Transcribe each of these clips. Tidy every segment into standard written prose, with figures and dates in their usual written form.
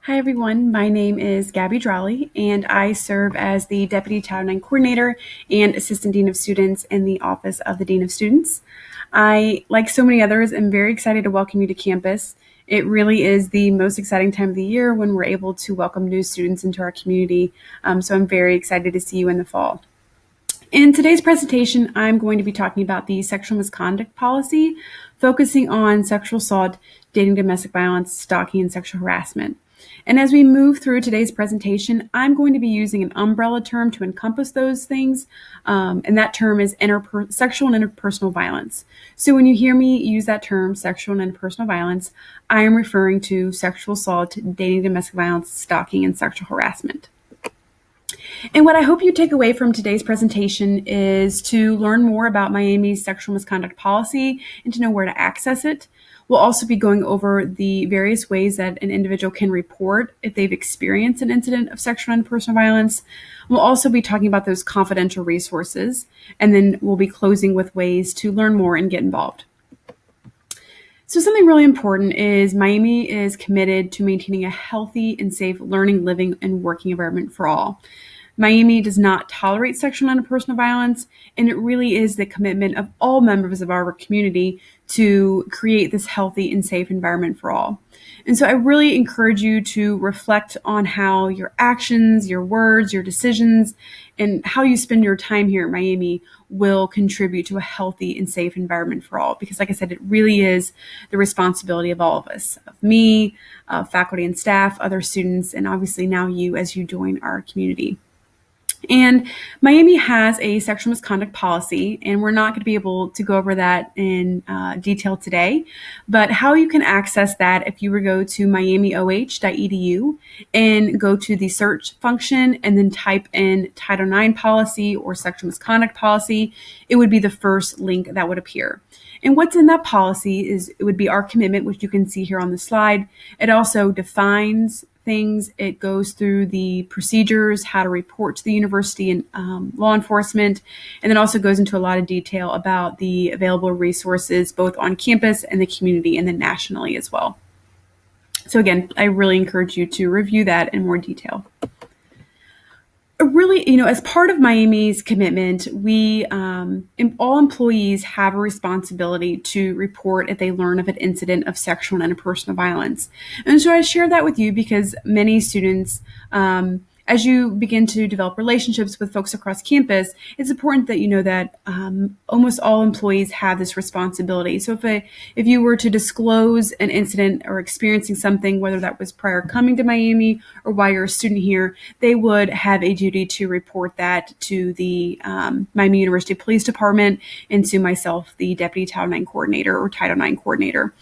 Hi, everyone. My name is Gabby Drawley, and I serve as the Deputy Title IX Coordinator and Assistant Dean of Students in the Office of the Dean of Students. I, like so many others, am very excited to welcome you to campus. It really is the most exciting time of the year when we're able to welcome new students into our community. So I'm very excited to see you in the fall. In today's presentation, I'm going to be talking about the sexual misconduct policy, focusing on sexual assault, dating, domestic violence, stalking, and sexual harassment. And as we move through today's presentation, I'm going to be using an umbrella term to encompass those things, and that term is sexual and interpersonal violence. So when you hear me use that term, sexual and interpersonal violence, I am referring to sexual assault, dating, domestic violence, stalking, and sexual harassment. And what I hope you take away from today's presentation is to learn more about Miami's sexual misconduct policy and to know where to access it. We'll also be going over the various ways that an individual can report if they've experienced an incident of sexual and interpersonal violence. We'll also be talking about those confidential resources, and then we'll be closing with ways to learn more and get involved. So something really important is Miami is committed to maintaining a healthy and safe learning, living, and working environment for all. Miami does not tolerate sexual and interpersonal violence, and it really is the commitment of all members of our community to create this healthy and safe environment for all. And so I really encourage you to reflect on how your actions, your words, your decisions, and how you spend your time here at Miami will contribute to a healthy and safe environment for all. Because like I said, it really is the responsibility of all of us, of me, faculty and staff, other students, and obviously now you as you join our community. And Miami has a sexual misconduct policy, and we're not going to be able to go over that in detail today, but how you can access that if you were to go to miamioh.edu and go to the search function and then type in Title IX policy or sexual misconduct policy, it would be the first link that would appear. And what's in that policy is it would be our commitment, which you can see here on the slide. It also defines things. It goes through the procedures, how to report to the university and law enforcement, and then also goes into a lot of detail about the available resources both on campus and the community and then nationally as well. So again, I really encourage you to review that in more detail. Really, as part of Miami's commitment, we all employees have a responsibility to report if they learn of an incident of sexual and interpersonal violence. And so I share that with you because many students, as you begin to develop relationships with folks across campus, it's important that you know that almost all employees have this responsibility. So if you were to disclose an incident or experiencing something, whether that was prior coming to Miami or while you're a student here, they would have a duty to report that to the Miami University Police Department and to myself, the Deputy Title IX Coordinator or Title IX Coordinator.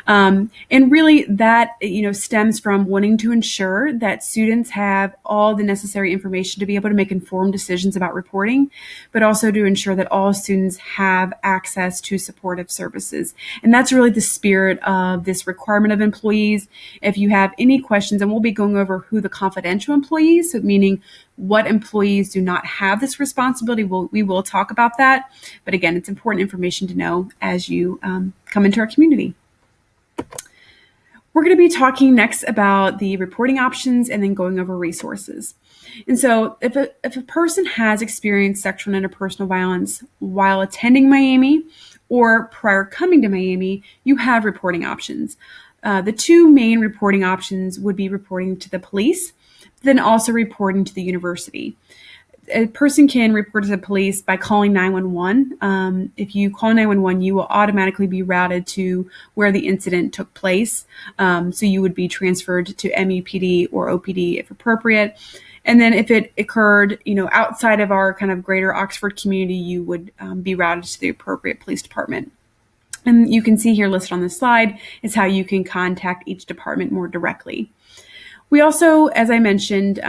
And really that, stems from wanting to ensure that students have all the necessary information to be able to make informed decisions about reporting, but also to ensure that all students have access to supportive services. And that's really the spirit of this requirement of employees. If you have any questions, and we'll be going over who the confidential employees, so meaning what employees do not have this responsibility, we will talk about that. But again, it's important information to know as you come into our community. We're going to be talking next about the reporting options and then going over resources. And so if a person has experienced sexual and interpersonal violence while attending Miami or prior coming to Miami, you have reporting options. The two main reporting options would be reporting to the police, then also reporting to the university. A person can report to the police by calling 911. If you call 911, you will automatically be routed to where the incident took place. So you would be transferred to MUPD or OPD if appropriate. And then if it occurred, outside of our kind of greater Oxford community, you would be routed to the appropriate police department. And you can see here listed on the slide is how you can contact each department more directly. We also, as I mentioned,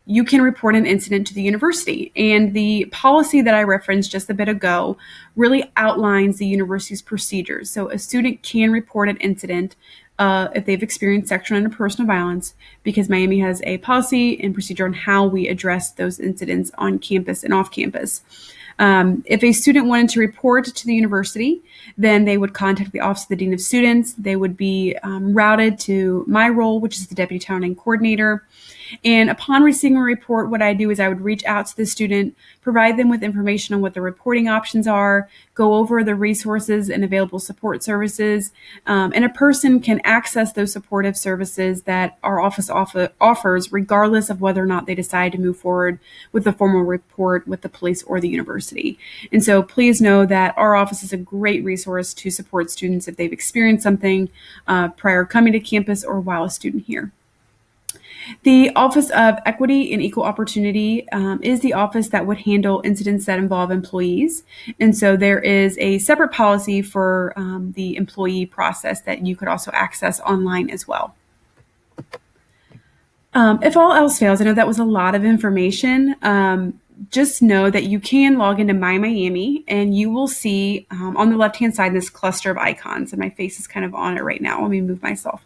you can report an incident to the university. And the policy that I referenced just a bit ago really outlines the university's procedures. So a student can report an incident if they've experienced sexual and interpersonal violence, because Miami has a policy and procedure on how we address those incidents on campus and off campus. If a student wanted to report to the university, then they would contact the Office of the Dean of Students. They would be routed to my role, which is the Deputy Town and Coordinator. And upon receiving a report, what I do is I would reach out to the student, provide them with information on what the reporting options are, go over the resources and available support services, and a person can access those supportive services that our office offers, regardless of whether or not they decide to move forward with a formal report with the police or the university. And so please know that our office is a great resource to support students if they've experienced something prior coming to campus or while a student here. The Office of Equity and Equal Opportunity is the office that would handle incidents that involve employees. And so there is a separate policy for the employee process that you could also access online as well. If all else fails, I know that was a lot of information. Just know that you can log into My Miami and you will see on the left-hand side this cluster of icons, and my face is kind of on it right now. Let me move myself.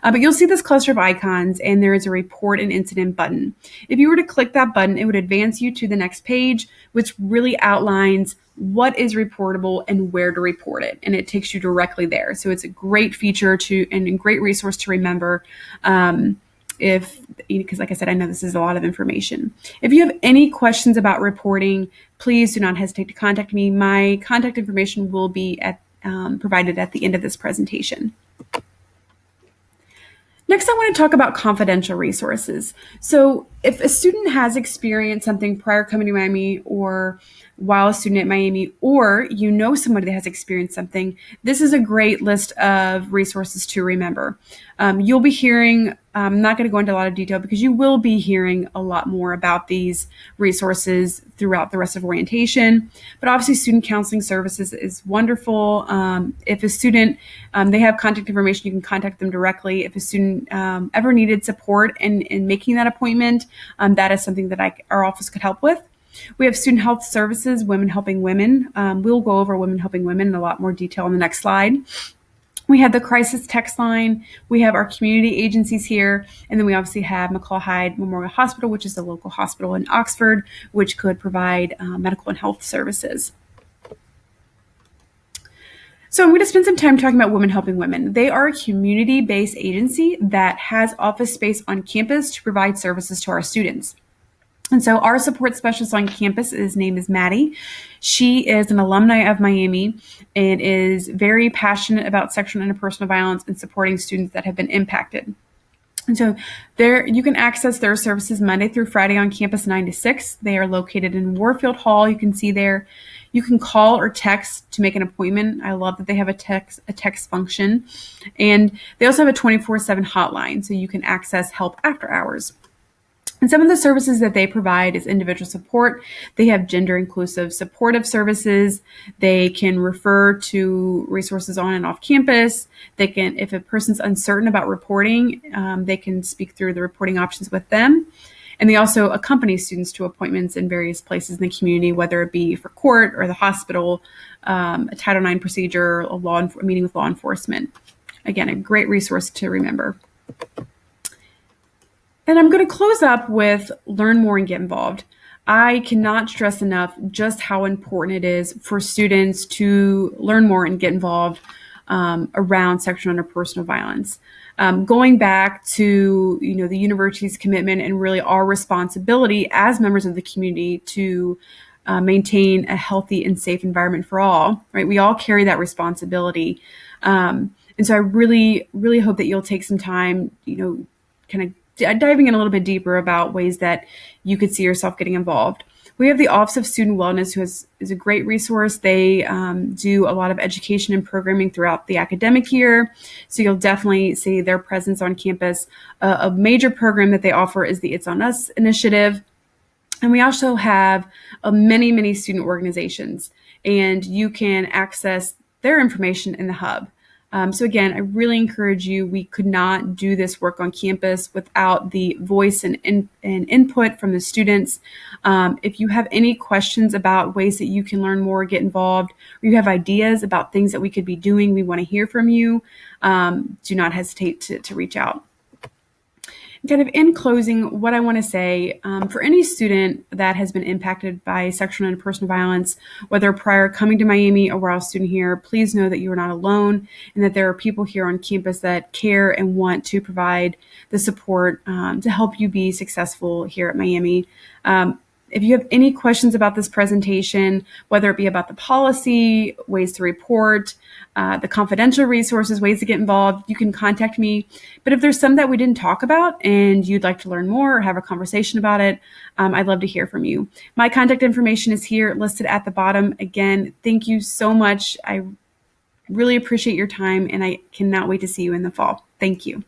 But you'll see this cluster of icons and there is a report an incident button. If you were to click that button, it would advance you to the next page, which really outlines what is reportable and where to report it. And it takes you directly there. So it's a great feature and a great resource to remember. Because like I said, I know this is a lot of information. If you have any questions about reporting, please do not hesitate to contact me. My contact information will be provided at the end of this presentation. Next, I want to talk about confidential resources. So if a student has experienced something prior coming to Miami or while a student at Miami, or you know somebody that has experienced something, this is a great list of resources to remember. You'll be hearing, I'm not going to go into a lot of detail because you will be hearing a lot more about these resources throughout the rest of orientation. But obviously, student counseling services is wonderful. If a student, they have contact information, you can contact them directly. If a student ever needed support in making that appointment, that is something that our office could help with. We have student health services, Women Helping Women. We'll go over Women Helping Women in a lot more detail in the next slide. We have the crisis text line. We have our community agencies here. And then we obviously have McCall Hyde Memorial Hospital, which is the local hospital in Oxford, which could provide medical and health services. So I'm going to spend some time talking about Women Helping Women. They are a community-based agency that has office space on campus to provide services to our students. And so our support specialist on campus, his name is Maddie. She is an alumni of Miami and is very passionate about sexual and interpersonal violence and supporting students that have been impacted. And so you can access their services Monday through Friday on campus 9 to 6. They are located in Warfield Hall. You can see there. You can call or text to make an appointment. I love that they have a text function. And they also have a 24/7 hotline, so you can access help after hours. And some of the services that they provide is individual support. They have gender inclusive supportive services. They can refer to resources on and off campus. They can, if a person's uncertain about reporting, they can speak through the reporting options with them. And they also accompany students to appointments in various places in the community, whether it be for court or the hospital, a Title IX procedure, a meeting with law enforcement. Again, a great resource to remember. And I'm going to close up with learn more and get involved. I cannot stress enough just how important it is for students to learn more and get involved around sexual and interpersonal violence. Going back to the university's commitment and really our responsibility as members of the community to maintain a healthy and safe environment for all. Right, we all carry that responsibility, and so I really, really hope that you'll take some time, kind of diving in a little bit deeper about ways that you could see yourself getting involved. We have the Office of Student Wellness, who is a great resource. They do a lot of education and programming throughout the academic year. So you'll definitely see their presence on campus. A major program that they offer is the It's On Us initiative. And we also have many, many student organizations, and you can access their information in the hub. So again, I really encourage you. We could not do this work on campus without the voice and input from the students. If you have any questions about ways that you can learn more, get involved, or you have ideas about things that we could be doing, we want to hear from you. Do not hesitate to reach out. Kind of in closing, what I want to say for any student that has been impacted by sexual and interpersonal violence, whether prior coming to Miami or while a student here, please know that you are not alone and that there are people here on campus that care and want to provide the support to help you be successful here at Miami. If you have any questions about this presentation, whether it be about the policy, ways to report, the confidential resources, ways to get involved, you can contact me. But if there's some that we didn't talk about and you'd like to learn more or have a conversation about it, I'd love to hear from you. My contact information is here listed at the bottom. Again, thank you so much. I really appreciate your time, and I cannot wait to see you in the fall. Thank you.